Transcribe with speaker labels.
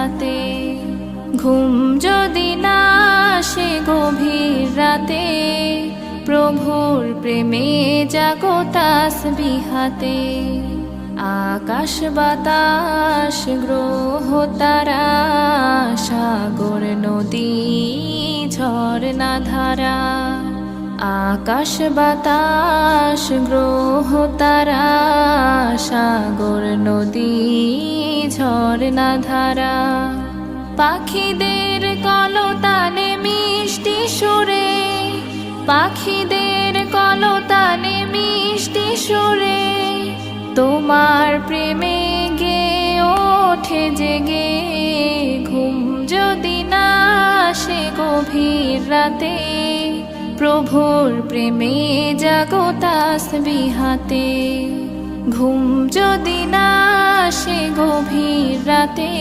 Speaker 1: বিহাতে। ঘুম যদি না আসে গভীর রাতে, প্রভুর প্রেমে জাগো তাসবিহাতে। আকাশ বাতাস গ্রহ তারা, সাগর নদী ঝরনা ধারা। আকাশ বাতাস গ্রহ তারা, সাগর নদী ঝরনা ধারা। পাখিদের কলতানে মিষ্টি সুরে, পাখিদের কলতানে মিষ্টি সুরে, তোমার প্রেমে গে ওঠে জেগে। ঘুম যদি না আসে গভীর রাতে, প্রভুর প্রেমে জাগো তাসবিহাতে। ঘুম যদি না আসে গভীর রাতে,